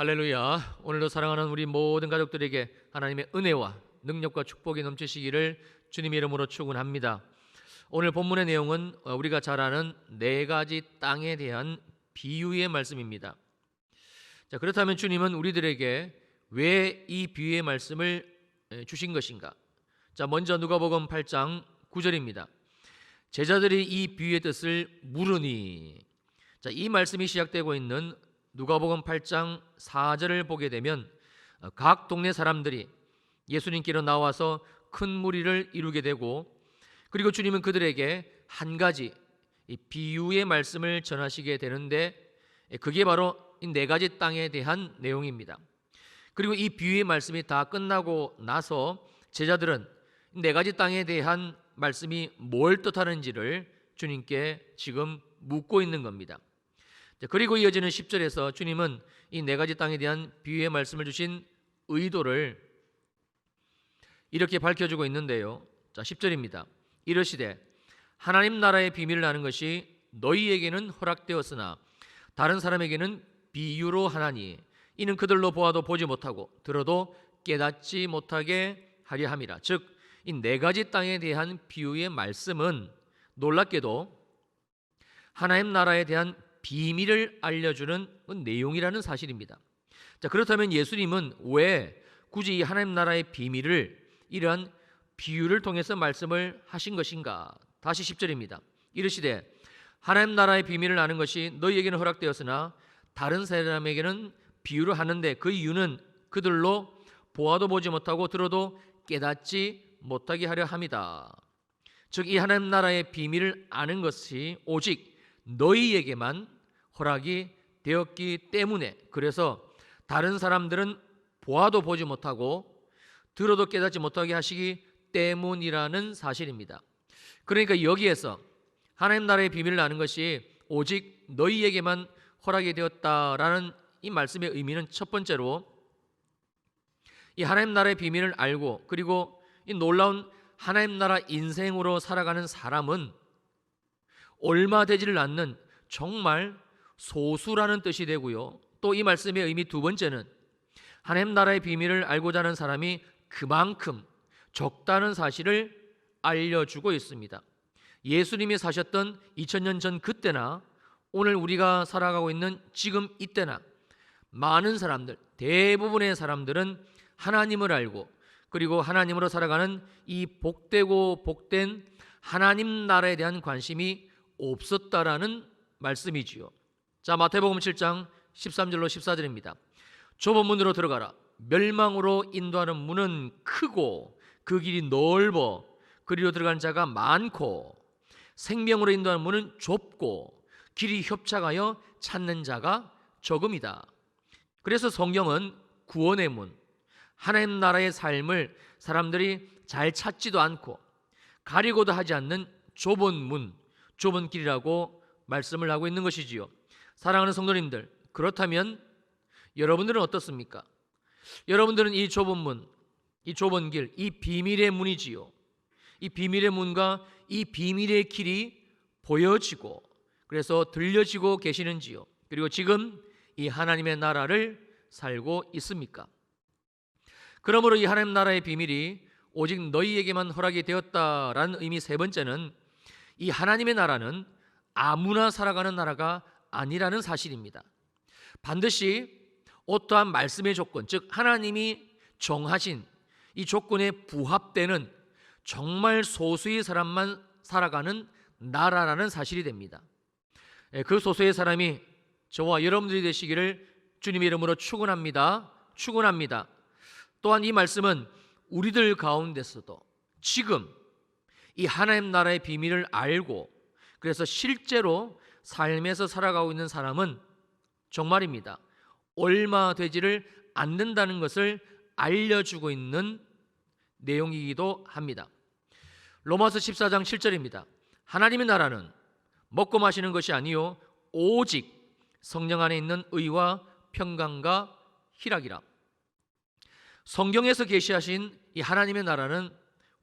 할렐루야. 오늘도 사랑하는 우리 모든 가족들에게 하나님의 은혜와 능력과 축복이 넘치시기를 주님의 이름으로 축원합니다. 오늘 본문의 내용은 우리가 잘 아는 네 가지 땅에 대한 비유의 말씀입니다. 자, 그렇다면 주님은 우리들에게 왜 이 비유의 말씀을 주신 것인가? 자, 먼저 누가복음 8장 9절입니다. 제자들이 이 비유의 뜻을 물으니. 자, 이 말씀이 시작되고 있는 누가복음 8장 4절을 보게 되면 각 동네 사람들이 예수님께로 나와서 큰 무리를 이루게 되고, 그리고 주님은 그들에게 한 가지 이 비유의 말씀을 전하시게 되는데, 그게 바로 이 네 가지 땅에 대한 내용입니다. 그리고 이 비유의 말씀이 다 끝나고 나서 제자들은 네 가지 땅에 대한 말씀이 뭘 뜻하는지를 주님께 지금 묻고 있는 겁니다. 그리고 이어지는 10절에서 주님은 이 네 가지 땅에 대한 비유의 말씀을 주신 의도를 이렇게 밝혀주고 있는데요. 자, 10절입니다. 이르시되 하나님 나라의 비밀을 아는 것이 너희에게는 허락되었으나 다른 사람에게는 비유로 하나니 이는 그들로 보아도 보지 못하고 들어도 깨닫지 못하게 하려 함이라. 즉, 이 네 가지 땅에 대한 비유의 말씀은 놀랍게도 하나님 나라에 대한 비밀을 알려주는 내용이라는 사실입니다. 자, 그렇다면 예수님은 왜 굳이 이 하나님 나라의 비밀을 이러한 비유를 통해서 말씀을 하신 것인가? 다시 10절입니다. 이르시되 하나님 나라의 비밀을 아는 것이 너희에게는 허락되었으나 다른 사람에게는 비유를 하는데 그 이유는 그들로 보아도 보지 못하고 들어도 깨닫지 못하게 하려 함이다. 즉, 이 하나님 나라의 비밀을 아는 것이 오직 너희에게만 허락이 되었기 때문에, 그래서 다른 사람들은 보아도 보지 못하고 들어도 깨닫지 못하게 하시기 때문이라는 사실입니다. 그러니까 여기에서 하나님 나라의 비밀을 아는 것이 오직 너희에게만 허락이 되었다라는 이 말씀의 의미는, 첫 번째로 이 하나님 나라의 비밀을 알고 그리고 이 놀라운 하나님 나라 인생으로 살아가는 사람은 얼마 되지를 않는 정말 소수라는 뜻이 되고요. 또 이 말씀의 의미 두 번째는 하나님 나라의 비밀을 알고자 하는 사람이 그만큼 적다는 사실을 알려주고 있습니다. 예수님이 사셨던 2000년 전 그때나 오늘 우리가 살아가고 있는 지금 이때나 많은 사람들, 대부분의 사람들은 하나님을 알고 그리고 하나님으로 살아가는 이 복되고 복된 하나님 나라에 대한 관심이 없었다라는 말씀이지요. 자, 마태복음 7장 13절로 14절입니다. 좁은 문으로 들어가라. 멸망으로 인도하는 문은 크고 그 길이 넓어 그리로 들어가는 자가 많고, 생명으로 인도하는 문은 좁고 길이 협착하여 찾는 자가 적음이다. 그래서 성경은 구원의 문, 하나님 나라의 삶을 사람들이 잘 찾지도 않고 가리고도 하지 않는 좁은 문, 좁은 길이라고 말씀을 하고 있는 것이지요. 사랑하는 성도님들, 그렇다면 여러분들은 어떻습니까? 여러분들은 이 좁은 문, 이 좁은 길, 이 비밀의 문이지요. 이 비밀의 문과 이 비밀의 길이 보여지고 그래서 들려지고 계시는지요? 그리고 지금 이 하나님의 나라를 살고 있습니까? 그러므로 이 하나님 나라의 비밀이 오직 너희에게만 허락이 되었다라는 의미 세 번째는 이 하나님의 나라는 아무나 살아가는 나라가 아니라는 사실입니다. 반드시 어떠한 말씀의 조건, 즉 하나님이 정하신 이 조건에 부합되는 정말 소수의 사람만 살아가는 나라라는 사실이 됩니다. 그 소수의 사람이 저와 여러분들이 되시기를 주님의 이름으로 축원합니다. 축원합니다. 또한 이 말씀은 우리들 가운데서도 지금 이 하나님 나라의 비밀을 알고 그래서 실제로 삶에서 살아가고 있는 사람은 정말입니다, 얼마 되지를 않는다는 것을 알려주고 있는 내용이기도 합니다. 로마서 14장 7절입니다. 하나님의 나라는 먹고 마시는 것이 아니요 오직 성령 안에 있는 의와 평강과 희락이라. 성경에서 계시하신 이 하나님의 나라는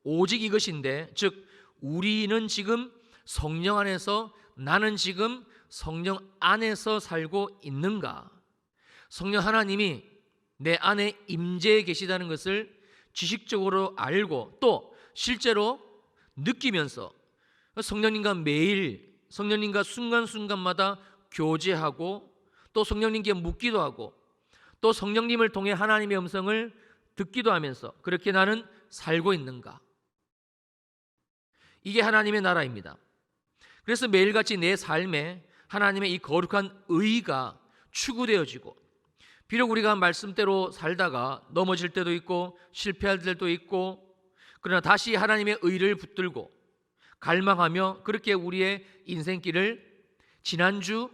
오직 이것인데, 즉 우리는 지금 성령 안에서, 나는 지금 성령 안에서 살고 있는가? 성령 하나님이 내 안에 임재해 계시다는 것을 지식적으로 알고 또 실제로 느끼면서 성령님과 매일 성령님과 순간순간마다 교제하고 또 성령님께 묻기도 하고 또 성령님을 통해 하나님의 음성을 듣기도 하면서 그렇게 나는 살고 있는가? 이게 하나님의 나라입니다. 그래서 매일같이 내 삶에 하나님의 이 거룩한 의가 추구되어지고 비록 우리가 말씀대로 살다가 넘어질 때도 있고 실패할 때도 있고 그러나 다시 하나님의 의를 붙들고 갈망하며 그렇게 우리의 인생길을 지난주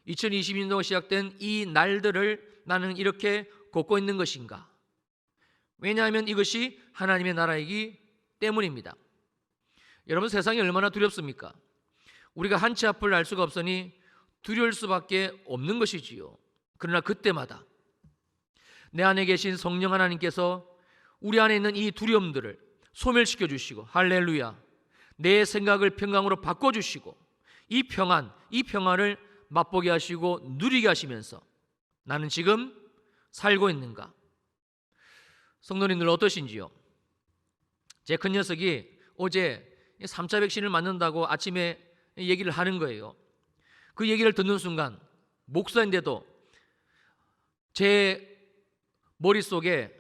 2020년도가 시작된 이 날들을 나는 이렇게 걷고 있는 것인가? 왜냐하면 이것이 하나님의 나라이기 때문입니다. 여러분, 세상이 얼마나 두렵습니까? 우리가 한 치 앞을 알 수가 없으니 두려울 수밖에 없는 것이지요. 그러나 그때마다 내 안에 계신 성령 하나님께서 우리 안에 있는 이 두려움들을 소멸시켜 주시고 할렐루야, 내 생각을 평강으로 바꿔주시고 이 평안을 맛보게 하시고 누리게 하시면서 나는 지금 살고 있는가? 성도님들 어떠신지요? 제 큰 녀석이 어제 3차 백신을 맞는다고 아침에 얘기를 하는 거예요. 그 얘기를 듣는 순간 목사인데도 제 머릿속에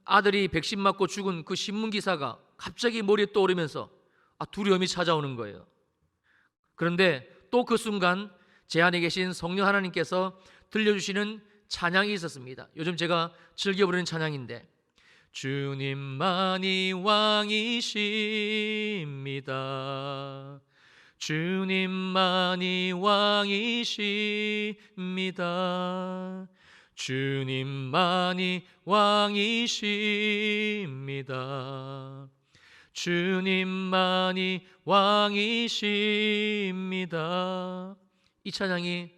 아들이 백신 맞고 죽은 그 신문 기사가 갑자기 머리에 떠오르면서 두려움이 찾아오는 거예요. 그런데 또 그 순간 제 안에 계신 성령 하나님께서 들려주시는 찬양이 있었습니다. 요즘 제가 즐겨 부르는 찬양인데 주님만이 왕이십니다. 주님만이 왕이십니다. 주님만이 왕이십니다. 주님만이 왕이십니다. 이 찬양이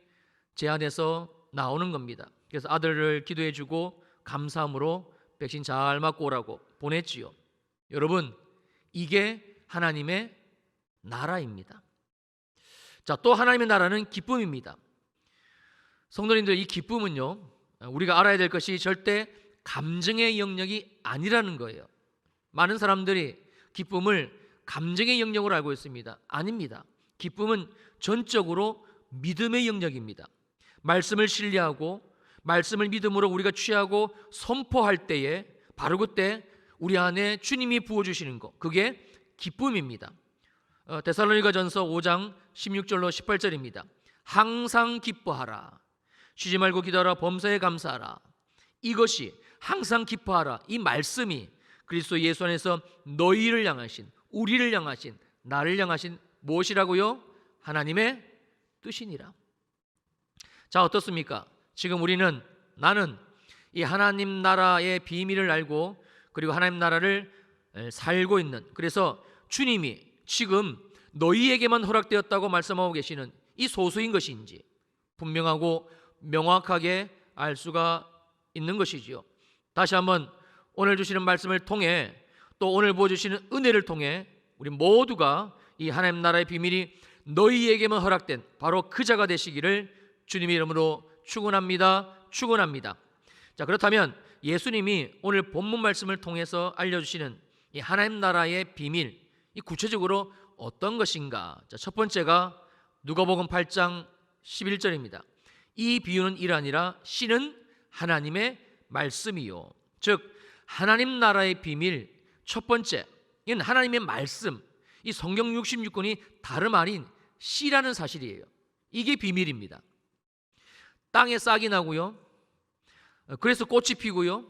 제 안에서 나오는 겁니다. 그래서 아들을 기도해 주고 감사함으로 백신 잘 맞고 오라고 보냈지요. 여러분, 이게 하나님의 나라입니다. 자, 또 하나님의 나라는 기쁨입니다. 성도님들, 이 기쁨은요, 우리가 알아야 될 것이 절대 감정의 영역이 아니라는 거예요. 많은 사람들이 기쁨을 감정의 영역으로 알고 있습니다. 아닙니다. 기쁨은 전적으로 믿음의 영역입니다. 말씀을 신뢰하고 말씀을 믿음으로 우리가 취하고 선포할 때에 바로 그때 우리 안에 주님이 부어주시는 것, 그게 기쁨입니다. 데살로니가전서 5장 16절로 18절입니다. 항상 기뻐하라. 쉬지 말고 기도하라. 범사에 감사하라. 이것이 항상 기뻐하라. 이 말씀이 그리스도 예수 안에서 너희를 향하신, 우리를 향하신, 나를 향하신 무엇이라고요? 하나님의 뜻이니라. 자, 어떻습니까? 지금 나는 이 하나님 나라의 비밀을 알고 그리고 하나님 나라를 살고 있는, 그래서 주님이 지금 너희에게만 허락되었다고 말씀하고 계시는 이 소수인 것인지 분명하고 명확하게 알 수가 있는 것이지요. 다시 한번 오늘 주시는 말씀을 통해 또 오늘 보여주시는 은혜를 통해 우리 모두가 이 하나님 나라의 비밀이 너희에게만 허락된 바로 그 자가 되시기를 주님의 이름으로 축원합니다. 자, 그렇다면 예수님이 오늘 본문 말씀을 통해서 알려주시는 이 하나님 나라의 비밀, 이 구체적으로 어떤 것인가? 자, 첫 번째가 누가복음 8장 11절입니다. 이 비유는 이러하니라. 씨는 하나님의 말씀이요. 즉 하나님 나라의 비밀 첫 번째, 이는 하나님의 말씀, 이 성경 66권이 다름 아닌 씨라는 사실이에요. 이게 비밀입니다. 땅에 싹이 나고요, 그래서 꽃이 피고요,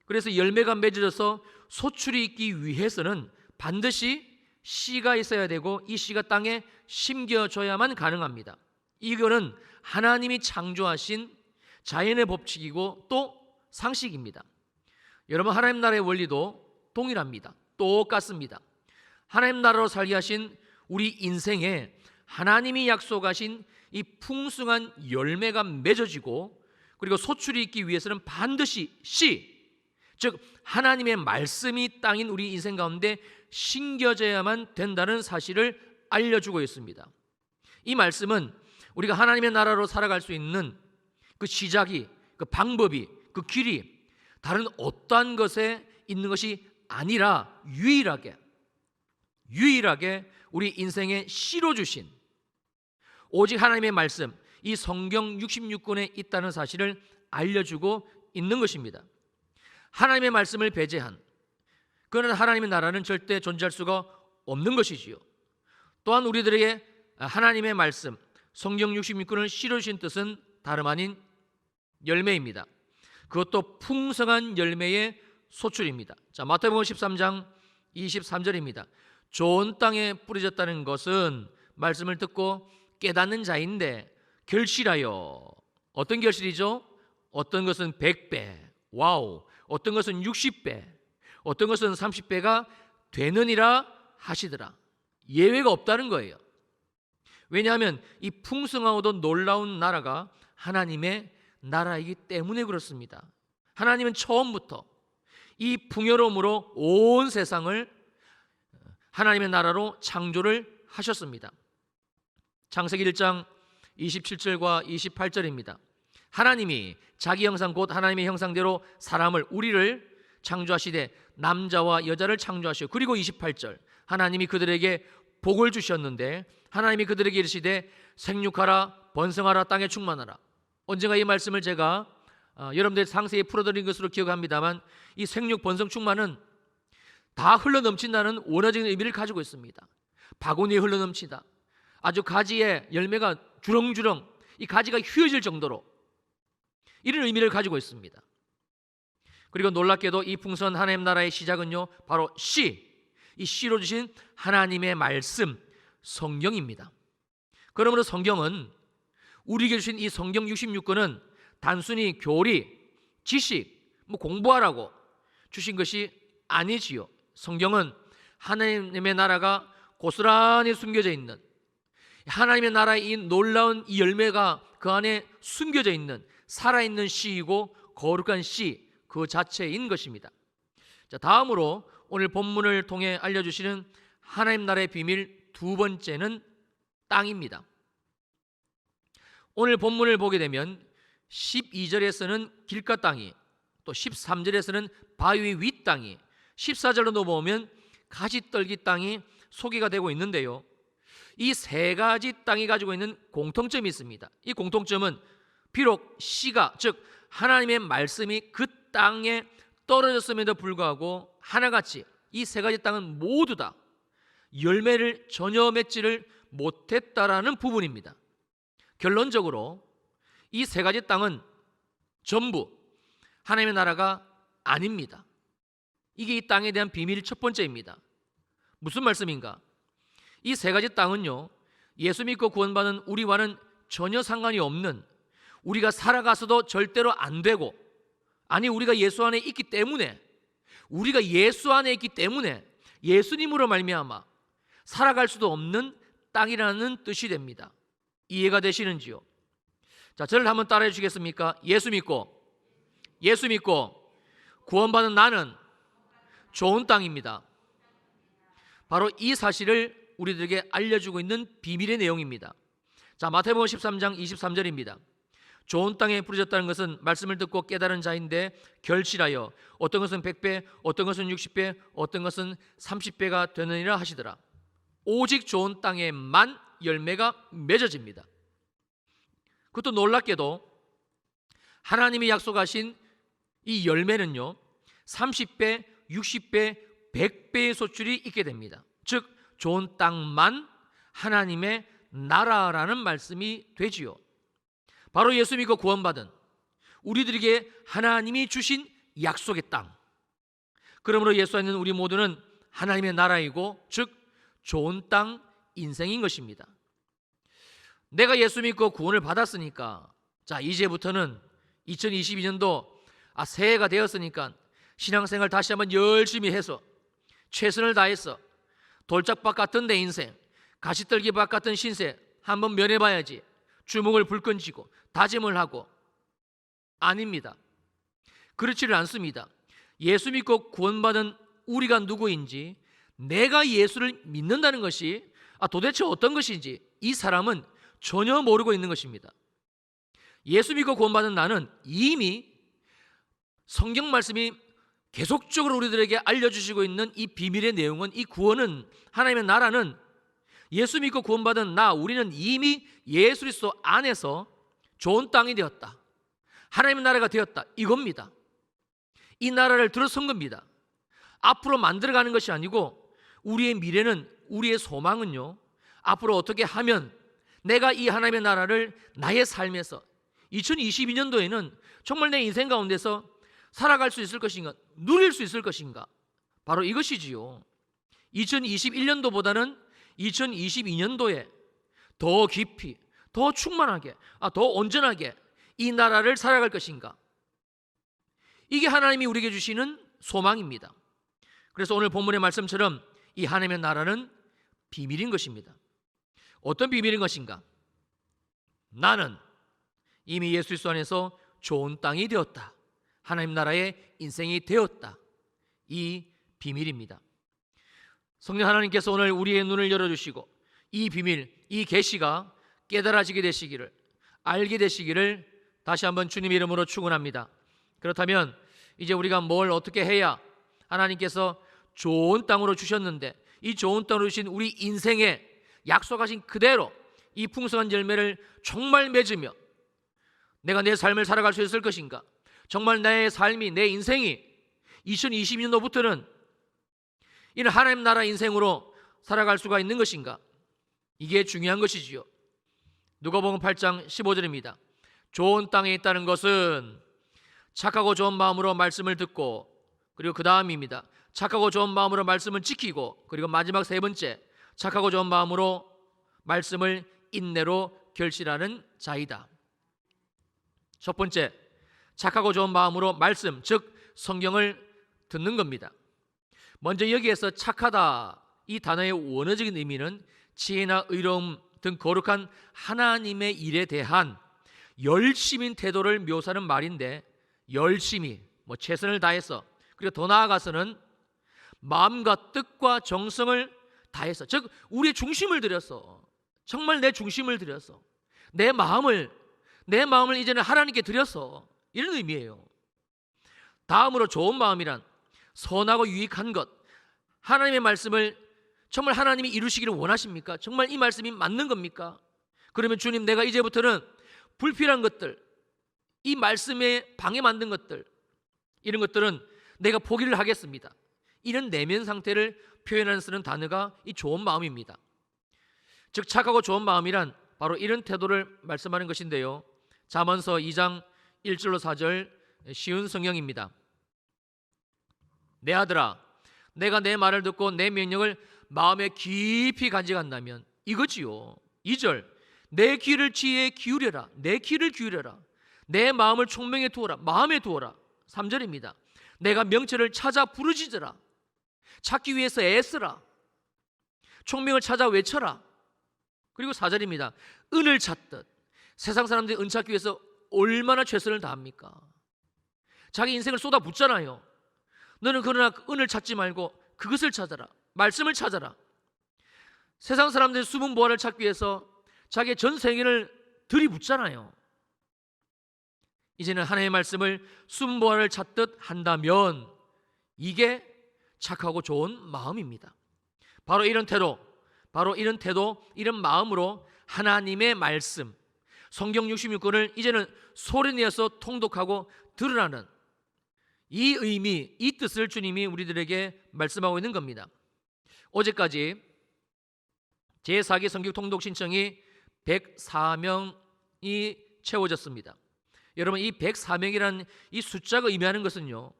그래서 열매가 맺어져서 소출이 있기 위해서는 반드시 씨가 있어야 되고 이 씨가 땅에 심겨져야만 가능합니다. 이거는 하나님이 창조하신 자연의 법칙이고 또 상식입니다. 여러분, 하나님 나라의 원리도 동일합니다. 똑같습니다. 하나님 나라로 살게 하신 우리 인생에 하나님이 약속하신 이 풍성한 열매가 맺어지고 그리고 소출이 있기 위해서는 반드시 씨, 즉 하나님의 말씀이 땅인 우리 인생 가운데 심겨져야만 된다는 사실을 알려주고 있습니다. 이 말씀은 우리가 하나님의 나라로 살아갈 수 있는 그 시작이, 그 방법이, 그 길이 다른 어떠한 것에 있는 것이 아니라 유일하게 우리 인생에 실어주신 오직 하나님의 말씀, 이 성경 66권에 있다는 사실을 알려주고 있는 것입니다. 하나님의 말씀을 배제한, 그러나 하나님의 나라는 절대 존재할 수가 없는 것이지요. 또한 우리들에게 하나님의 말씀, 성경 66권을 실어주신 뜻은 다름 아닌 열매입니다. 그것도 풍성한 열매의 소출입니다. 자, 마태복음 13장 23절입니다. 좋은 땅에 뿌려졌다는 것은 말씀을 듣고 깨닫는 자인데 결실하여, 어떤 결실이죠? 어떤 것은 100배, 와우, 어떤 것은 60배, 어떤 것은 30배가 되느니라 하시더라. 예외가 없다는 거예요. 왜냐하면 이 풍성하고도 놀라운 나라가 하나님의 나라이기 때문에 그렇습니다. 하나님은 처음부터 이 풍요로움으로 온 세상을 하나님의 나라로 창조를 하셨습니다. 창세기 1장 27절과 28절입니다. 하나님이 자기 형상 곧 하나님의 형상대로 사람을, 우리를 창조하시되 남자와 여자를 창조하시고, 그리고 28절 하나님이 그들에게 복을 주셨는데 하나님이 그들에게 이르시되 생육하라 번성하라 땅에 충만하라. 언젠가 이 말씀을 제가 여러분들 상세히 풀어드린 것으로 기억합니다만, 이 생육 번성 충만은 다 흘러넘친다는 원어적인 의미를 가지고 있습니다. 바구니에 흘러넘치다, 아주 가지에 열매가 주렁주렁, 이 가지가 휘어질 정도로 이런 의미를 가지고 있습니다. 그리고 놀랍게도 이 풍성한 하나님 나라의 시작은요, 바로 이 씨로 주신 하나님의 말씀, 성경입니다. 그러므로 성경은, 우리에게 주신 이 성경 66권은 단순히 교리, 지식, 공부하라고 주신 것이 아니지요. 성경은 하나님의 나라가 고스란히 숨겨져 있는, 하나님의 나라의 이 놀라운 이 열매가 그 안에 숨겨져 있는 살아있는 씨이고 거룩한 씨 그 자체인 것입니다. 자, 다음으로 오늘 본문을 통해 알려주시는 하나님 나라의 비밀 두 번째는 땅입니다. 오늘 본문을 보게 되면 12절에서는 길가 땅이, 또 13절에서는 바위 윗 땅이, 14절로 넘어오면 가시떨기 땅이 소개가 되고 있는데요, 이 세 가지 땅이 가지고 있는 공통점이 있습니다. 이 공통점은 비록 씨가, 즉 하나님의 말씀이 그 땅에 떨어졌음에도 불구하고 하나같이 이 세 가지 땅은 모두 다 열매를 전혀 맺지를 못했다라는 부분입니다. 결론적으로 이 세 가지 땅은 전부 하나님의 나라가 아닙니다. 이게 이 땅에 대한 비밀 첫 번째입니다. 무슨 말씀인가? 이 세 가지 땅은요, 예수 믿고 구원받은 우리와는 전혀 상관이 없는, 우리가 살아가서도 절대로 안 되고, 아니 우리가 예수 안에 있기 때문에, 우리가 예수 안에 있기 때문에 예수님으로 말미암아 살아갈 수도 없는 땅이라는 뜻이 됩니다. 이해가 되시는지요? 자, 저를 한번 따라해 주시겠습니까? 예수 믿고 구원받은 나는 좋은 땅입니다. 바로 이 사실을 우리들에게 알려주고 있는 비밀의 내용입니다. 자, 마태복음 13장 23절입니다. 좋은 땅에 뿌려졌다는 것은 말씀을 듣고 깨달은 자인데 결실하여 어떤 것은 100배, 어떤 것은 60배, 어떤 것은 30배가 되느니라 하시더라. 오직 좋은 땅에만 열매가 맺어집니다. 그것도 놀랍게도 하나님이 약속하신 이 열매는요, 30배, 60배, 100배의 소출이 있게 됩니다. 즉 좋은 땅만 하나님의 나라라는 말씀이 되지요. 바로 예수 믿고 구원받은 우리들에게 하나님이 주신 약속의 땅. 그러므로 예수 안에 있는 우리 모두는 하나님의 나라이고, 즉 좋은 땅 인생인 것입니다. 내가 예수 믿고 구원을 받았으니까, 자 이제부터는 2022년도 새해가 되었으니까 신앙생활 다시 한번 열심히 해서 최선을 다해서 돌짝밭 같은 내 인생, 가시떨기밭 같은 신세 한번 면해봐야지 주먹을 불끈 쥐고 다짐을 하고, 아닙니다. 그렇지를 않습니다. 예수 믿고 구원받은 우리가 누구인지, 내가 예수를 믿는다는 것이 도대체 어떤 것인지 이 사람은 전혀 모르고 있는 것입니다. 예수 믿고 구원받은 나는 이미 성경 말씀이 계속적으로 우리들에게 알려주시고 있는 이 비밀의 내용은, 이 구원은, 하나님의 나라는 예수 믿고 구원받은 우리는 이미 예수 그리스도 안에서 좋은 땅이 되었다, 하나님의 나라가 되었다, 이겁니다. 이 나라를 들어선 겁니다. 앞으로 만들어가는 것이 아니고 우리의 미래는, 우리의 소망은요, 앞으로 어떻게 하면 내가 이 하나님의 나라를 나의 삶에서 2022년도에는 정말 내 인생 가운데서 살아갈 수 있을 것인가, 누릴 수 있을 것인가, 바로 이것이지요. 2021년도보다는 2022년도에 더 깊이, 더 충만하게, 더 온전하게 이 나라를 살아갈 것인가, 이게 하나님이 우리에게 주시는 소망입니다. 그래서 오늘 본문의 말씀처럼 이 하나님의 나라는 비밀인 것입니다. 어떤 비밀인 것인가? 나는 이미 예수 그리스도 안에서 좋은 땅이 되었다, 하나님 나라의 인생이 되었다, 이 비밀입니다. 성령 하나님께서 오늘 우리의 눈을 열어주시고 이 비밀, 이 계시가 깨달아지게 되시기를, 알게 되시기를 다시 한번 주님 이름으로 축원합니다. 그렇다면 이제 우리가 뭘 어떻게 해야 하나님께서 좋은 땅으로 주셨는데 이 좋은 땅으로 주신 우리 인생에 약속하신 그대로 이 풍성한 열매를 정말 맺으며 내가 내 삶을 살아갈 수 있을 것인가, 정말 내 삶이, 내 인생이 2020년도부터는 이런 하나님 나라 인생으로 살아갈 수가 있는 것인가, 이게 중요한 것이지요. 누가복음 8장 15절입니다. 좋은 땅에 있다는 것은 착하고 좋은 마음으로 말씀을 듣고, 그리고 그 다음입니다. 착하고 좋은 마음으로 말씀을 지키고, 그리고 마지막 세 번째, 착하고 좋은 마음으로 말씀을 인내로 결실하는 자이다. 첫 번째, 착하고 좋은 마음으로 말씀, 즉 성경을 듣는 겁니다. 먼저 여기에서 착하다, 이 단어의 원어적인 의미는 지혜나 의로움 등 거룩한 하나님의 일에 대한 열심인 태도를 묘사하는 말인데, 열심히, 최선을 다해서, 그리고 더 나아가서는 마음과 뜻과 정성을 다해서, 즉 우리의 중심을 들여서, 정말 내 중심을 들여서, 내 마음을 이제는 하나님께 드려서, 이런 의미예요. 다음으로 좋은 마음이란 선하고 유익한 것, 하나님의 말씀을 정말 하나님이 이루시기를 원하십니까? 정말 이 말씀이 맞는 겁니까? 그러면 주님, 내가 이제부터는 불필요한 것들, 이 말씀에 방해 만든 것들, 이런 것들은 내가 포기를 하겠습니다. 이런 내면 상태를 표현하는 쓰는 단어가 이 좋은 마음입니다. 즉 착하고 좋은 마음이란 바로 이런 태도를 말씀하는 것인데요. 잠언서 2장 1절로 4절 쉬운 성경입니다. 내 아들아, 내가 내 말을 듣고 내 명령을 마음에 깊이 간직한다면, 이거지요. 2절, 내 귀를 지혜에 기울여라, 내 귀를 기울여라, 내 마음을 총명에 두어라, 마음에 두어라. 3절입니다. 내가 명철을 찾아 부르짖으라, 찾기 위해서 애쓰라, 총명을 찾아 외쳐라. 그리고 4절입니다. 은을 찾듯, 세상 사람들이 은 찾기 위해서 얼마나 최선을 다합니까? 자기 인생을 쏟아붓잖아요. 너는 그러나 은을 찾지 말고 그것을 찾아라, 말씀을 찾아라. 세상 사람들이 숨은 보화를 찾기 위해서 자기의 전 생애를 들이붓잖아요. 이제는 하나님의 말씀을 숨은 보화를 찾듯 한다면 이게 착하고 좋은 마음입니다. 바로 이런 태도, 이런 마음으로 하나님의 말씀, 성경 66권을 이제는 소리내어서 통독하고 들으라는 이 의미, 이 뜻을 주님이 우리들에게 말씀하고 있는 겁니다. 어제까지 제4기 성경 통독 신청이 104명이 채워졌습니다. 여러분, 이 104명이라는 이 숫자가 의미하는 것은요,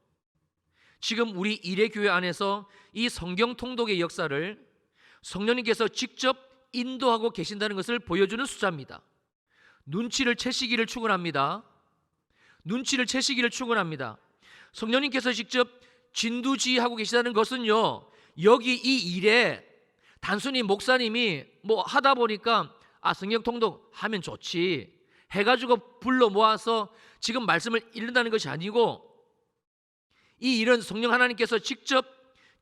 지금 우리 일회교회 안에서 이 성경 통독의 역사를 성령님께서 직접 인도하고 계신다는 것을 보여주는 숫자입니다. 눈치를 채시기를 축원합니다. 눈치를 채시기를 축원합니다. 성령님께서 직접 진두지휘하고 계시다는 것은요, 여기 이 일에 단순히 목사님이 하다 보니까 성경 통독 하면 좋지 해가지고 불러 모아서 지금 말씀을 읽는다는 것이 아니고, 이 일은 성령 하나님께서 직접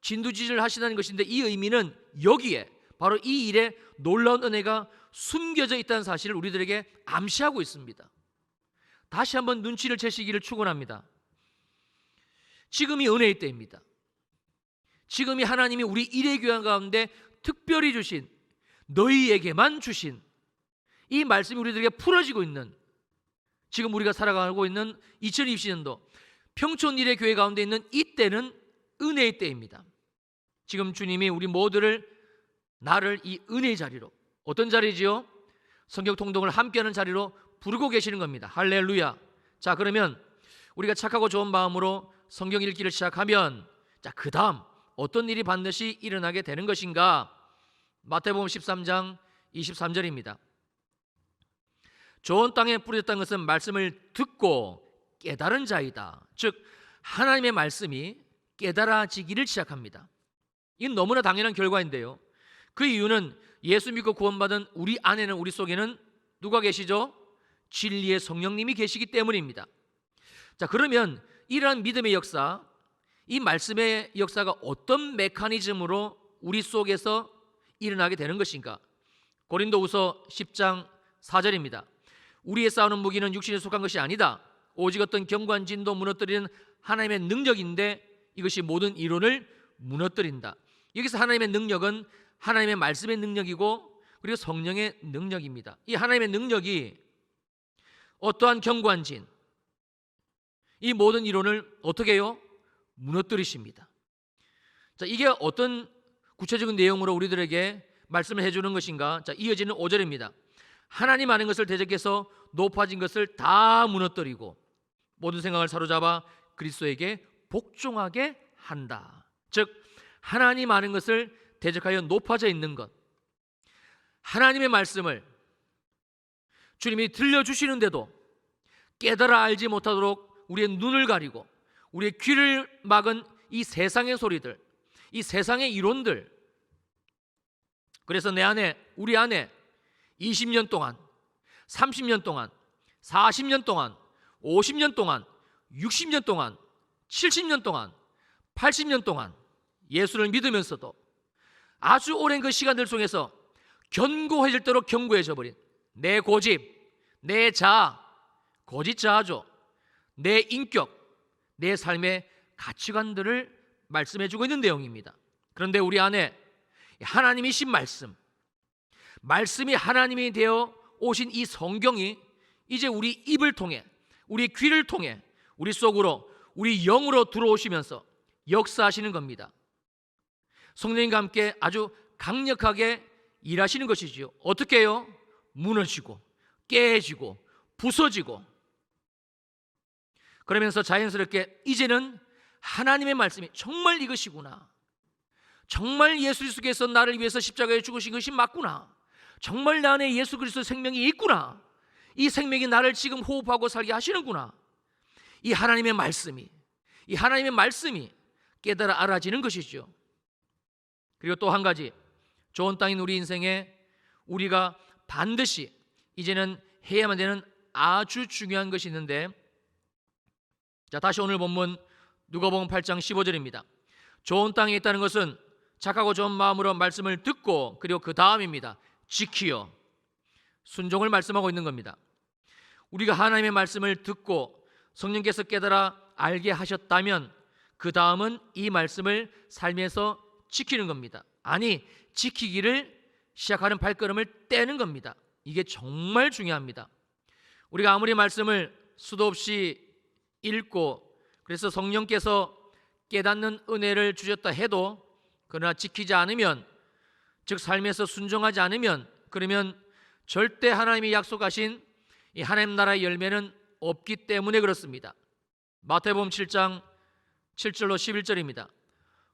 진두지휘를 하시다는 것인데, 이 의미는 여기에 바로 이 일에 놀라운 은혜가 숨겨져 있다는 사실을 우리들에게 암시하고 있습니다. 다시 한번 눈치를 채시기를 축원합니다. 지금이 은혜의 때입니다. 지금이 하나님이 우리 일회교회 가운데 특별히 주신, 너희에게만 주신 이 말씀이 우리들에게 풀어지고 있는, 지금 우리가 살아가고 있는 2020년도 평촌 일회교회 가운데 있는 이 때는 은혜의 때입니다. 지금 주님이 우리 모두를, 나를 이 은혜의 자리로, 어떤 자리지요? 성경 통독을 함께하는 자리로 부르고 계시는 겁니다. 할렐루야. 자, 그러면 우리가 착하고 좋은 마음으로 성경 읽기를 시작하면, 자, 그 다음 어떤 일이 반드시 일어나게 되는 것인가? 마태복음 13장 23절입니다. 좋은 땅에 뿌려졌다는 것은 말씀을 듣고 깨달은 자이다. 즉 하나님의 말씀이 깨달아지기를 시작합니다. 이건 너무나 당연한 결과인데요, 그 이유는 예수 믿고 구원받은 우리 안에는, 우리 속에는 누가 계시죠? 진리의 성령님이 계시기 때문입니다. 자, 그러면 이러한 믿음의 역사, 이 말씀의 역사가 어떤 메커니즘으로 우리 속에서 일어나게 되는 것인가? 고린도후서 10장 4절입니다. 우리의 싸우는 무기는 육신에 속한 것이 아니다. 오직 어떤 견고한 진도 무너뜨리는 하나님의 능력인데 이것이 모든 이론을 무너뜨린다. 여기서 하나님의 능력은 하나님의 말씀의 능력이고, 그리고 성령의 능력입니다. 이 하나님의 능력이 어떠한 견고한 진, 이 모든 이론을 어떻게 해요? 무너뜨리십니다. 자, 이게 어떤 구체적인 내용으로 우리들에게 말씀을 해주는 것인가? 자, 이어지는 5절입니다. 하나님 아는 것을 대적해서 높아진 것을 다 무너뜨리고 모든 생각을 사로잡아 그리스도에게 복종하게 한다. 즉 하나님 아는 것을 대적하여 높아져 있는 것, 하나님의 말씀을 주님이 들려주시는데도 깨달아 알지 못하도록 우리의 눈을 가리고 우리의 귀를 막은 이 세상의 소리들, 이 세상의 이론들, 그래서 내 안에, 우리 안에 20년 동안, 30년 동안, 40년 동안, 50년 동안, 60년 동안, 70년 동안, 80년 동안 예수를 믿으면서도 아주 오랜 그 시간들 속에서 견고해질 대로 견고해져 버린 내 고집, 내 자아, 거짓 자아죠, 내 인격, 내 삶의 가치관들을 말씀해주고 있는 내용입니다. 그런데 우리 안에 하나님이신 말씀, 말씀이 하나님이 되어 오신 이 성경이 이제 우리 입을 통해, 우리 귀를 통해 우리 속으로, 우리 영으로 들어오시면서 역사하시는 겁니다. 성령님과 함께 아주 강력하게 일하시는 것이지요. 어떻게 해요? 무너지고 깨지고 부서지고, 그러면서 자연스럽게 이제는 하나님의 말씀이 정말 이것이구나, 정말 예수 그리스도께서 나를 위해서 십자가에 죽으신 것이 맞구나, 정말 내 안에 예수 그리스도의 생명이 있구나, 이 생명이 나를 지금 호흡하고 살게 하시는구나, 이 하나님의 말씀이, 이 하나님의 말씀이 깨달아 알아지는 것이죠. 그리고 또 한 가지, 좋은 땅인 우리 인생에 우리가 반드시 이제는 해야만 되는 아주 중요한 것이 있는데, 자, 다시 오늘 본문 누가복음 8장 15절입니다. 좋은 땅에 있다는 것은 착하고 좋은 마음으로 말씀을 듣고, 그리고 그 다음입니다. 지키어 순종을 말씀하고 있는 겁니다. 우리가 하나님의 말씀을 듣고 성령께서 깨달아 알게 하셨다면 그 다음은 이 말씀을 삶에서 지키는 겁니다. 아니, 지키기를 시작하는 발걸음을 떼는 겁니다. 이게 정말 중요합니다. 우리가 아무리 말씀을 수도 없이 읽고, 그래서 성령께서 깨닫는 은혜를 주셨다 해도 그러나 지키지 않으면, 즉 삶에서 순종하지 않으면, 그러면 절대 하나님이 약속하신 이 하나님 나라의 열매는 없기 때문에 그렇습니다. 마태복음 7장 7절로 11절입니다.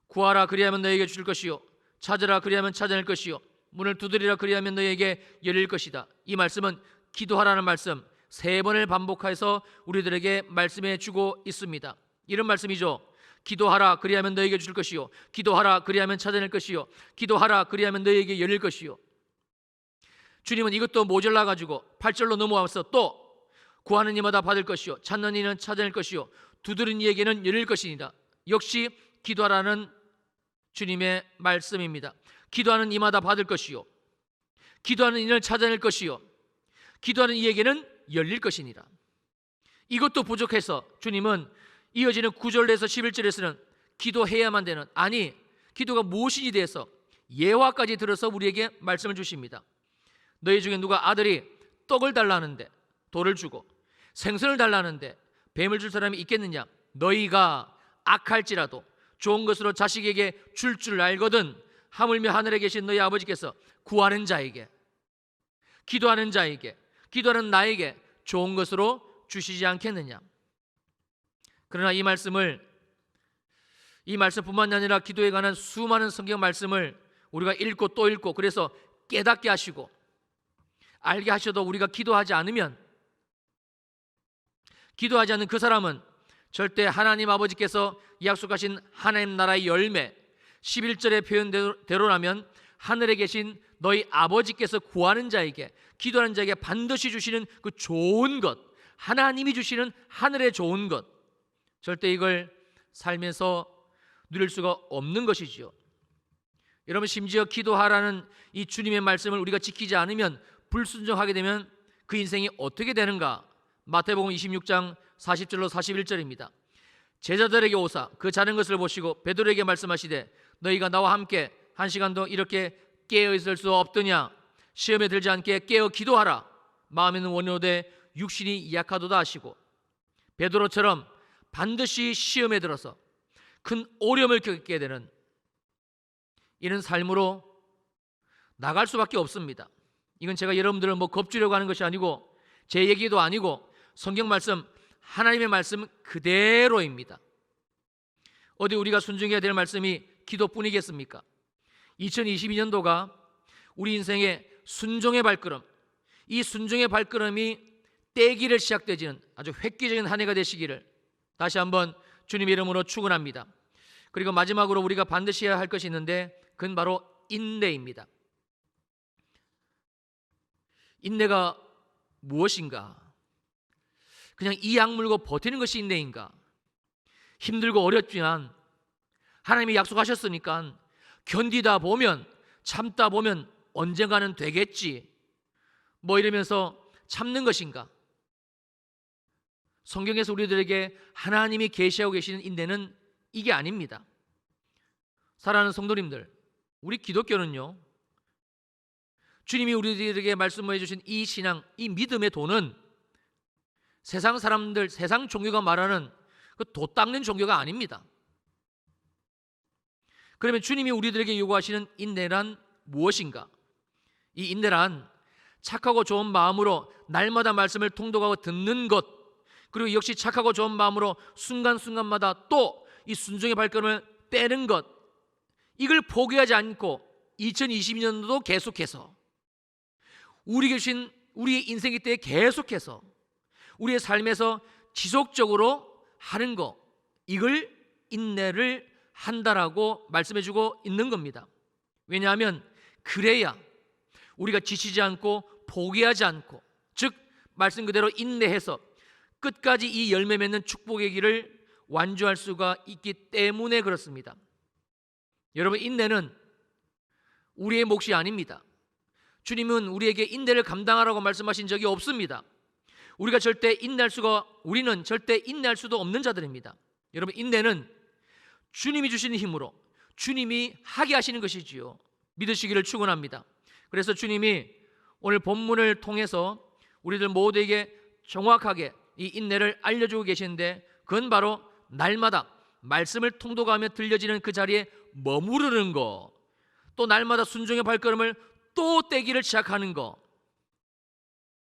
구하라 그리하면 너에게 줄 것이요, 찾으라 그리하면 찾아낼 것이요, 문을 두드리라 그리하면 너에게 열릴 것이다. 이 말씀은 기도하라는 말씀 3번을 반복해서 우리들에게 말씀해 주고 있습니다. 이런 말씀이죠. 기도하라 그리하면 너에게 줄 것이요, 기도하라 그리하면 찾아낼 것이요, 기도하라 그리하면 너에게 열릴 것이요. 주님은 이것도 모자라 가지고 8절로 넘어와서 또 구하는 이마다 받을 것이요, 찾는 이는 찾아낼 것이요, 두드리는 이에게는 열릴 것이니라. 역시 기도하라는 주님의 말씀입니다. 기도하는 이마다 받을 것이요, 기도하는 이는 찾아낼 것이요, 기도하는 이에게는 열릴 것이니라. 이것도 부족해서 주님은 이어지는 9절에서 11절에서는 기도해야만 되는, 아니 기도가 무엇인지 대해서 예화까지 들어서 우리에게 말씀을 주십니다. 너희 중에 누가 아들이 떡을 달라는데 돌을 주고 생선을 달라는데 뱀을 줄 사람이 있겠느냐? 너희가 악할지라도 좋은 것으로 자식에게 줄 알거든 하물며 하늘에 계신 너희 아버지께서 구하는 자에게, 기도하는 자에게, 기도하는 나에게 좋은 것으로 주시지 않겠느냐? 그러나 이 말씀뿐만 아니라 기도에 관한 수많은 성경 말씀을 우리가 읽고 또 읽고, 그래서 깨닫게 하시고 알게 하셔도 우리가 기도하지 않는 그 사람은 절대 하나님 아버지께서 약속하신 하나님 나라의 열매 11절의 표현대로라면 하늘에 계신 너희 아버지께서 구하는 자에게, 기도하는 자에게 반드시 주시는 그 좋은 것, 하나님이 주시는 하늘의 좋은 것, 절대 이걸 살면서 누릴 수가 없는 것이지요. 여러분, 심지어 기도하라는 이 주님의 말씀을 우리가 지키지 않으면, 불순종하게 되면 그 인생이 어떻게 되는가? 마태복음 26장 40절로 41절입니다. 제자들에게 오사 그 자는 것을 보시고 베드로에게 말씀하시되 너희가 나와 함께 한 시간도 이렇게 깨어 있을 수 없더냐? 시험에 들지 않게 깨어 기도하라. 마음에는 원하되 육신이 약하도다 하시고, 베드로처럼 반드시 시험에 들어서 큰 어려움을 겪게 되는 이런 삶으로 나갈 수밖에 없습니다. 이건 제가 여러분들을 겁주려고 하는 것이 아니고 제 얘기도 아니고 성경 말씀, 하나님의 말씀 그대로입니다. 어디 우리가 순종해야 될 말씀이 기도뿐이겠습니까? 2022년도가 우리 인생의 순종의 발걸음, 이 순종의 발걸음이 떼기를 시작되지는 아주 획기적인 한 해가 되시기를 다시 한번 주님의 이름으로 축원합니다. 그리고 마지막으로 우리가 반드시 해야 할 것이 있는데 그건 바로 인내입니다. 인내가 무엇인가? 그냥 이 악물고 버티는 것이 인내인가? 힘들고 어렵지만 하나님이 약속하셨으니까 견디다 보면, 참다 보면 언젠가는 되겠지, 이러면서 참는 것인가? 성경에서 우리들에게 하나님이 계시하고 계시는 인내는 이게 아닙니다. 사랑하는 성도님들, 우리 기독교는요, 주님이 우리들에게 말씀해 주신 이 신앙, 이 믿음의 도는 세상 사람들, 세상 종교가 말하는 그 도 닦는 종교가 아닙니다. 그러면 주님이 우리들에게 요구하시는 인내란 무엇인가? 이 인내란 착하고 좋은 마음으로 날마다 말씀을 통독하고 듣는 것, 그리고 역시 착하고 좋은 마음으로 순간순간마다 또 이 순종의 발걸음을 떼는 것, 이걸 포기하지 않고 2022년도도 계속해서 우리의 인생의 때에 계속해서 우리의 삶에서 지속적으로 하는 것, 이걸 인내를 한다라고 말씀해주고 있는 겁니다. 왜냐하면 그래야 우리가 지치지 않고 포기하지 않고, 즉 말씀 그대로 인내해서 끝까지 이 열매 맺는 축복의 길을 완주할 수가 있기 때문에 그렇습니다. 여러분, 인내는 우리의 몫이 아닙니다. 주님은 우리에게 인내를 감당하라고 말씀하신 적이 없습니다. 우리는 절대 인내할 수도 없는 자들입니다. 여러분, 인내는 주님이 주시는 힘으로 주님이 하게 하시는 것이지요. 믿으시기를 축원합니다. 그래서 주님이 오늘 본문을 통해서 우리들 모두에게 정확하게 이 인내를 알려주고 계시는데, 그건 바로 날마다 말씀을 통독하며 들려지는 그 자리에 머무르는 거, 또 날마다 순종의 발걸음을 또 떼기를 시작하는 거,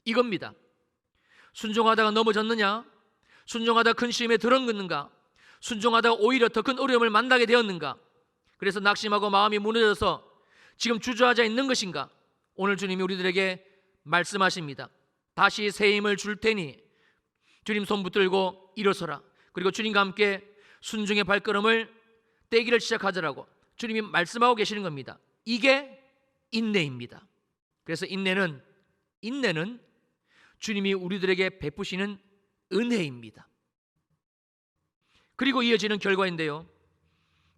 이겁니다. 순종하다가 넘어졌느냐? 순종하다가 큰 시험에 들어갔는가? 순종하다가 오히려 더 큰 어려움을 만나게 되었는가? 그래서 낙심하고 마음이 무너져서 지금 주저하자 있는 것인가? 오늘 주님이 우리들에게 말씀하십니다. 다시 새 힘을 줄 테니 주님 손 붙들고 일어서라. 그리고 주님과 함께 순종의 발걸음을 떼기를 시작하자라고 주님이 말씀하고 계시는 겁니다. 이게 인내입니다. 그래서 인내는 주님이 우리들에게 베푸시는 은혜입니다. 그리고 이어지는 결과인데요,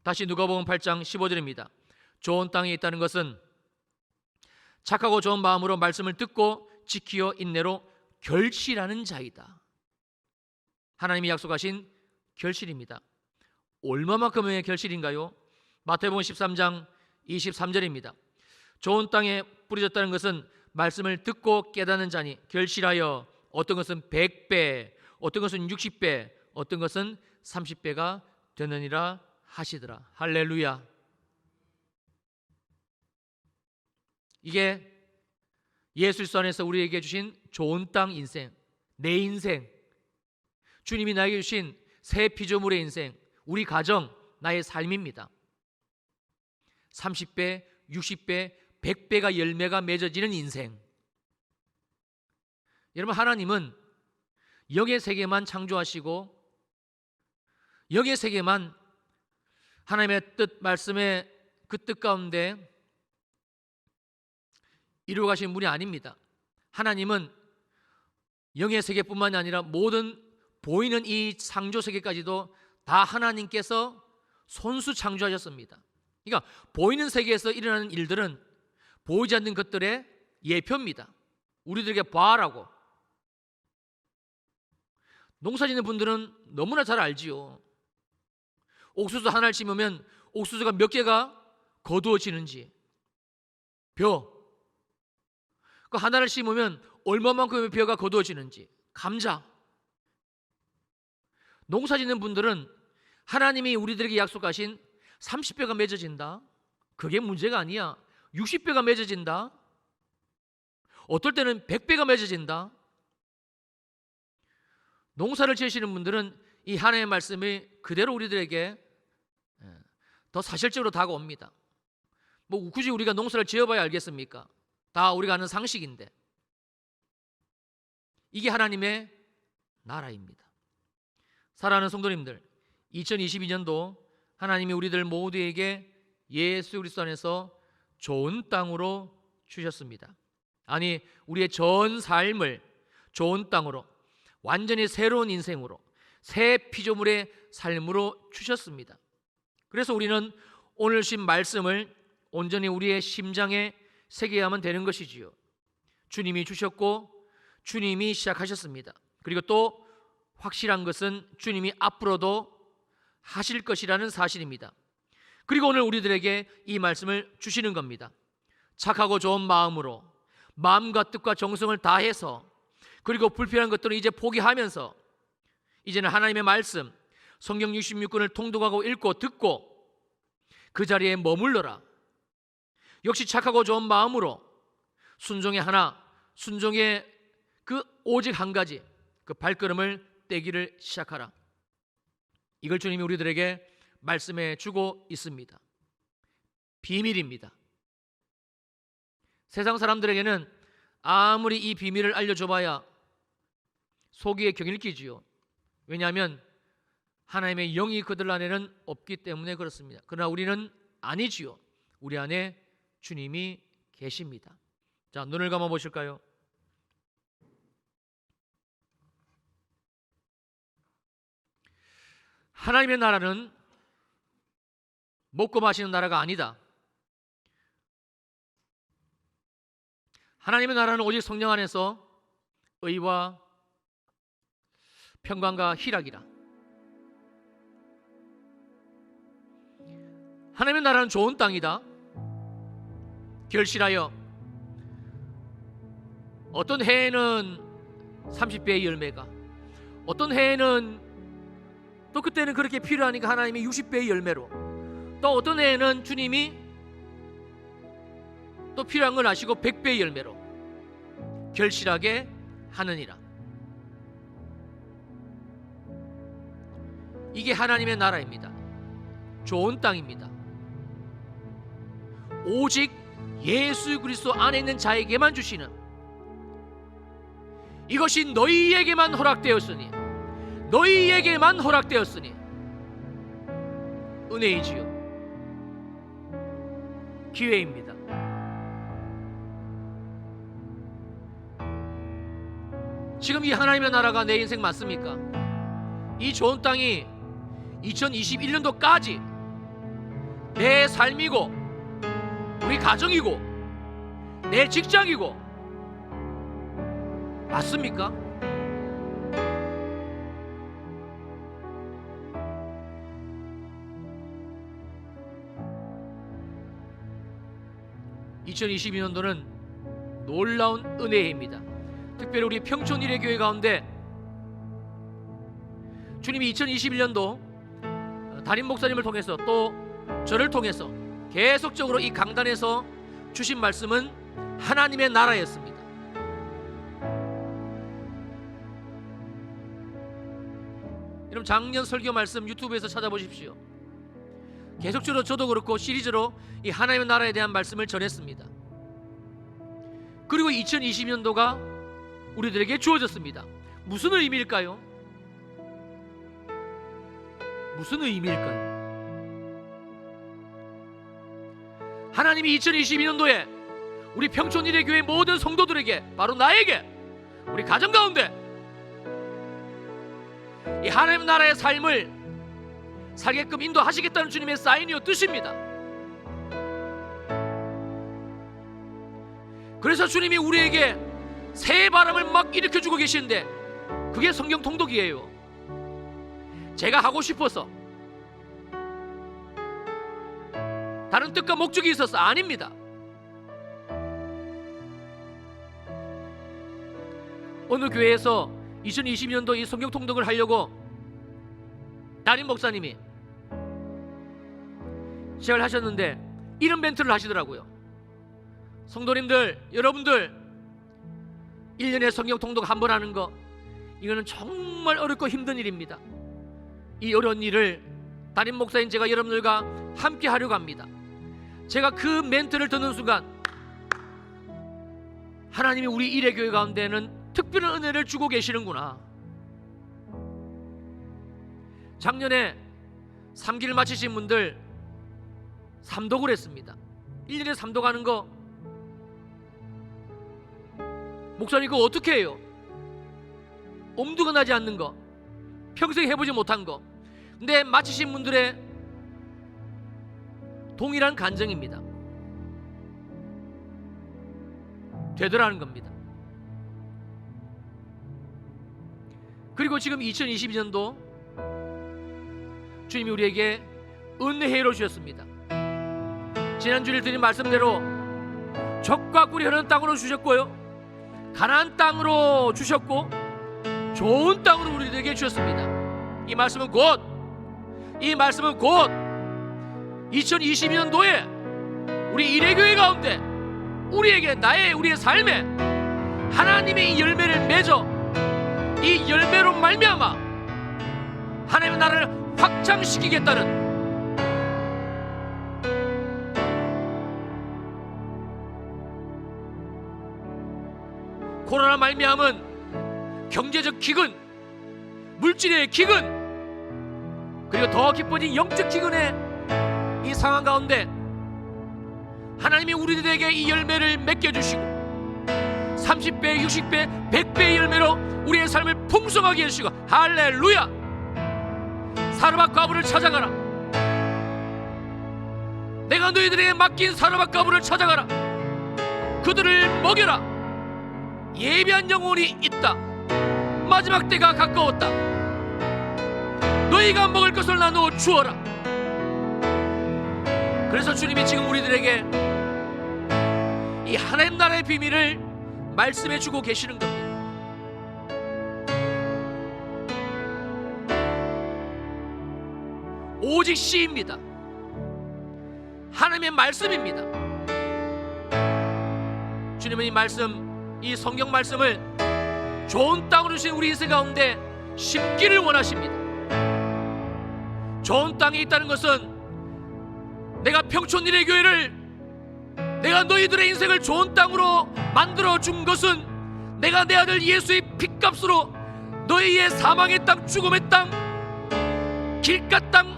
다시 누가복음 8장 15절입니다. 좋은 땅에 있다는 것은 착하고 좋은 마음으로 말씀을 듣고 지키어 인내로 결실하는 자이다. 하나님이 약속하신 결실입니다. 얼마만큼의 결실인가요? 마태복음 13장 23절입니다. 좋은 땅에 뿌려졌다는 것은 말씀을 듣고 깨닫는 자니 결실하여 어떤 것은 100배, 어떤 것은 60배, 어떤 것은 30배가 되느니라 하시더라. 할렐루야. 이게 예수 그리스도 안에서 우리에게 주신 좋은 땅 인생, 내 인생, 주님이 나에게 주신 새 피조물의 인생, 우리 가정, 나의 삶입니다. 30배, 60배, 100배가 열매가 맺어지는 인생. 여러분, 하나님은 영의 세계만 창조하시고 영의 세계만 하나님의 뜻, 말씀의 그 뜻 가운데 이루어 가신 분이 아닙니다. 하나님은 영의 세계뿐만이 아니라 모든 보이는 이 창조 세계까지도 다 하나님께서 손수 창조하셨습니다. 그러니까 보이는 세계에서 일어나는 일들은 보이지 않는 것들의 예표입니다. 우리들에게 봐라고. 농사 짓는 분들은 너무나 잘 알지요. 옥수수 하나를 심으면 옥수수가 몇 개가 거두어지는지, 벼, 그 하나를 심으면 얼마만큼의 벼가 거두어지는지, 감자. 농사 짓는 분들은 하나님이 우리들에게 약속하신 30배가 맺어진다, 그게 문제가 아니야. 60배가 맺어진다, 어떨 때는 100배가 맺어진다. 농사를 지으시는 분들은 이 하나님의 말씀이 그대로 우리들에게 더 사실적으로 다가옵니다. 뭐 굳이 우리가 농사를 지어봐야 알겠습니까? 다 우리가 아는 상식인데. 이게 하나님의 나라입니다. 사랑하는 성도님들, 2022년도 하나님이 우리들 모두에게 예수 그리스도 안에서 좋은 땅으로 주셨습니다. 아니, 우리의 전 삶을 좋은 땅으로, 완전히 새로운 인생으로, 새 피조물의 삶으로 주셨습니다. 그래서 우리는 오늘 신 말씀을 온전히 우리의 심장에 새겨야만 되는 것이지요. 주님이 주셨고 주님이 시작하셨습니다. 그리고 또 확실한 것은 주님이 앞으로도 하실 것이라는 사실입니다. 그리고 오늘 우리들에게 이 말씀을 주시는 겁니다. 착하고 좋은 마음으로, 마음과 뜻과 정성을 다해서, 그리고 불필요한 것들은 이제 포기하면서 이제는 하나님의 말씀, 성경 66권을 통독하고 읽고 듣고 그 자리에 머물러라. 역시 착하고 좋은 마음으로 순종의 하나, 순종의 그 오직 한 가지, 그 발걸음을 떼기를 시작하라. 이걸 주님이 우리들에게 말씀해 주고 있습니다. 비밀입니다. 세상 사람들에게는 아무리 이 비밀을 알려줘봐야 속이에 경일기지요. 왜냐하면 하나님의 영이 그들 안에는 없기 때문에 그렇습니다. 그러나 우리는 아니지요. 우리 안에 주님이 계십니다. 자, 눈을 감아 보실까요? 하나님의 나라는 먹고 마시는 나라가 아니다. 하나님의 나라는 오직 성령 안에서 의와 평강과 희락이라. 하나님의 나라는 좋은 땅이다. 결실하여 어떤 해에는 30배의 열매가, 어떤 해에는 또 그때는 그렇게 필요하니까 하나님이 60배의 열매로, 또 어떤 해에는 주님이 또 필요한 걸 아시고 100배의 열매로 결실하게 하느니라. 이게 하나님의 나라입니다. 좋은 땅입니다. 오직 예수 그리스도 안에 있는 자에게만 주시는, 이것이 너희에게만 허락되었으니, 너희에게만 허락되었으니 은혜이지요. 기회입니다. 지금 이 하나님의 나라가 내 인생 맞습니까? 이 좋은 땅이 2021년도까지 내 삶이고, 우리 가정이고, 내 직장이고 맞습니까? 2022년도는 놀라운 은혜의 해입니다. 특별히 우리 평촌 일회교회 가운데 주님이 2021년도 담임 목사님을 통해서 또 저를 통해서 계속적으로 이 강단에서 주신 말씀은 하나님의 나라였습니다. 여러분, 작년 설교 말씀 유튜브에서 찾아보십시오. 계속적으로 저도 그렇고 시리즈로 이 하나님의 나라에 대한 말씀을 전했습니다. 그리고 2020년도가 우리들에게 주어졌습니다. 무슨 의미일까요? 무슨 의미일까요? 하나님이 2022년도에 우리 평촌일회교회 모든 성도들에게, 바로 나에게, 우리 가정 가운데 이 하나님 나라의 삶을 살게끔 인도하시겠다는 주님의 사인이요 뜻입니다. 그래서 주님이 우리에게 새 바람을 막 일으켜주고 계시는데 그게 성경 통독이에요. 제가 하고 싶어서, 다른 뜻과 목적이 있어서 아닙니다. 어느 교회에서 2020년도 이 성경 통독을 하려고 담임 목사님이 시작을 하셨는데 이런 멘트를 하시더라고요. 성도님들, 여러분들, 1년에 성경 통독 한 번 하는 거, 이거는 정말 어렵고 힘든 일입니다. 이 어려운 일을 담임 목사인 제가 여러분들과 함께 하려고 합니다. 제가 그 멘트를 듣는 순간 하나님이 우리 일회교회 가운데는 특별한 은혜를 주고 계시는구나. 작년에 3기를 마치신 분들 3독을 했습니다. 1년에 3독 하는 거, 목사님 그거 어떻게 해요? 엄두가 나지 않는 거, 평생 해보지 못한 거. 근데 마치신 분들의 동일한 간증입니다. 되더라는 겁니다. 그리고 지금 2022년도 주님이 우리에게 은혜로 주셨습니다. 지난주에 드린 말씀대로 젖과 꿀이 흐르는 땅으로 주셨고요, 가나안 땅으로 주셨고, 좋은 땅으로 우리들에게 주셨습니다. 이 말씀은 곧 2022년도에 우리 일회교회 가운데 우리에게, 우리의 삶에 하나님의 이 열매를 맺어 이 열매로 말미암아 하나님의 나라를 확장시키겠다는, 코로나 말미암은 경제적 기근, 물질의 기근, 그리고 더 깊어진 영적 기근의 이 상황 가운데 하나님이 우리들에게 이 열매를 맺겨주시고 30배, 60배, 100배의 열매로 우리의 삶을 풍성하게 해주시고, 할렐루야! 사르밧 과부를 찾아가라. 내가 너희들에게 맡긴 사르밧 과부를 찾아가라. 그들을 먹여라. 예비한 영혼이 있다. 마지막 때가 가까웠다. 너희가 먹을 것을 나누어 주어라. 그래서 주님이 지금 우리들에게 이 하나님 나라의 비밀을 말씀해 주고 계시는 겁니다. 오직 시입니다. 하나님의 말씀입니다. 주님은 이 말씀, 이 성경 말씀을 좋은 땅으로 주신 우리 인생 가운데 심기를 원하십니다. 좋은 땅에 있다는 것은 내가 평촌일회교회를, 내가 너희들의 인생을 좋은 땅으로 만들어 준 것은 내가 내 아들 예수의 핏값으로 너희의 사망의 땅, 죽음의 땅, 길가 땅,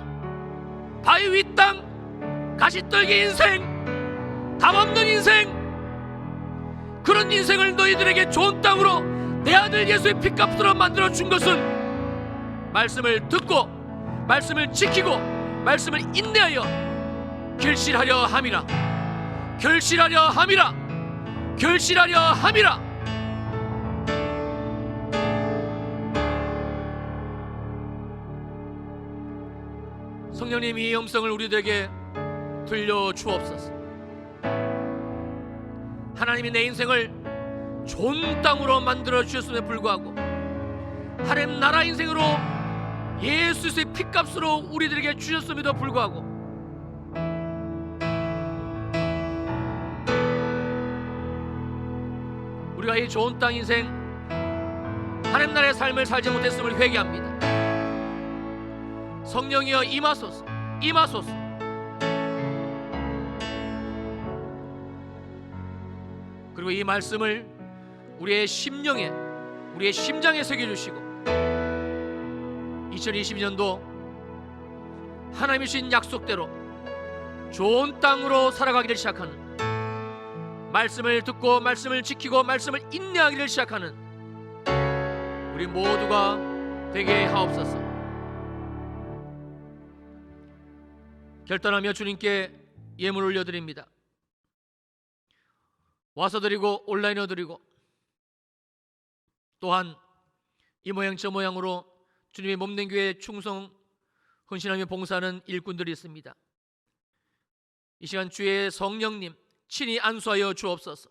바위 위 땅, 가시떨기 인생, 답 없는 인생, 그런 인생을 너희들에게 좋은 땅으로 내 아들 예수의 핏값으로 만들어 준 것은 말씀을 듣고 말씀을 지키고 말씀을 인내하여 결실하려 함이라. 결실하려 함이라. 결실하려 함이라. 성령님, 이 음성을 우리들에게 들려 주옵소서. 하나님이 내 인생을 좋은 땅으로 만들어 주셨음에 불구하고, 하나님 나라 인생으로 예수의 피값으로 우리들에게 주셨음에도 불구하고, 우리가 이 좋은 땅 인생, 하나님 나라의 삶을 살지 못했음을 회개합니다. 성령이여 임하소서, 임하소서. 그리고 이 말씀을 우리의 심령에, 우리의 심장에 새겨주시고 2020년도 하나님이 주신 약속대로 좋은 땅으로 살아가기를 시작하는, 말씀을 듣고 말씀을 지키고 말씀을 인내하기를 시작하는 우리 모두가 되게 하옵소서. 결단하며 주님께 예물 올려드립니다. 와서 드리고 온라인으로 드리고, 또한 이 모양 저 모양으로 주님의 몸된 교회에 충성 헌신하며 봉사하는 일꾼들이 있습니다. 이 시간 주의 성령님 친히 안수하여 주옵소서.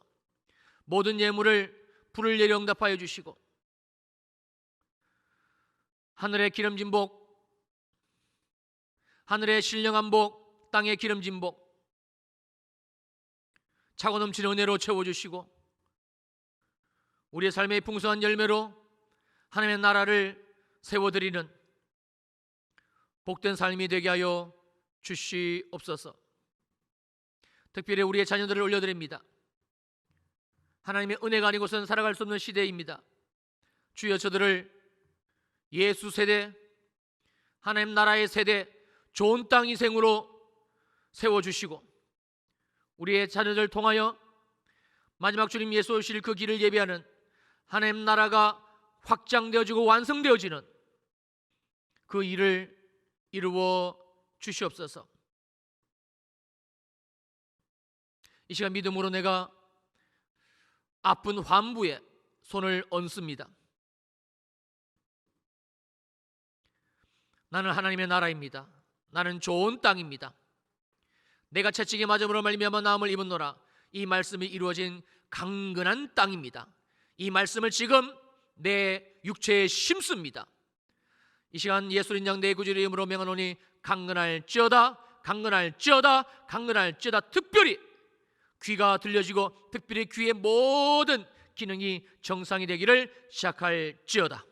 모든 예물을 불을 내려 응답하여 주시고, 하늘의 기름진 복, 하늘의 신령한 복, 땅의 기름진 복, 차고 넘치는 은혜로 채워주시고, 우리의 삶의 풍성한 열매로 하나님의 나라를 세워드리는 복된 삶이 되게 하여 주시옵소서. 특별히 우리의 자녀들을 올려드립니다. 하나님의 은혜가 아니고서는 살아갈 수 없는 시대입니다. 주여, 저들을 예수 세대, 하나님 나라의 세대, 좋은 땅 인생으로 세워주시고, 우리의 자녀들 통하여 마지막 주님 예수 오실 그 길을 예비하는 하나님 나라가 확장되어지고 완성되어지는 그 일을 이루어 주시옵소서. 이 시간 믿음으로 내가 아픈 환부에 손을 얹습니다. 나는 하나님의 나라입니다. 나는 좋은 땅입니다. 내가 채찍에 맞음으로 말미암아 나음을 입었노라. 이 말씀이 이루어진 강건한 땅입니다. 이 말씀을 지금 내 육체에 심습니다. 이 시간 예수님 양 내 구주의 이름으로 명하노니 강건할지어다, 강건할지어다, 강건할지어다. 특별히 귀가 들려지고 특별히 귀의 모든 기능이 정상이 되기를 시작할지어다.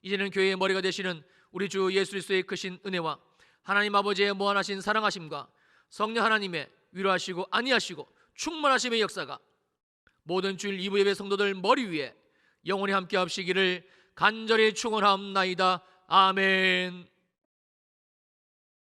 이제는 교회의 머리가 되시는 우리 주 예수 그리스도의 크신 은혜와 하나님 아버지의 무한하신 사랑하심과 성령 하나님의 위로하시고 안위하시고 충만하심의 역사가 모든 주일 2부 예배 성도들 머리 위에 영원히 함께 하시기를 간절히 축원하옵나이다. 아멘.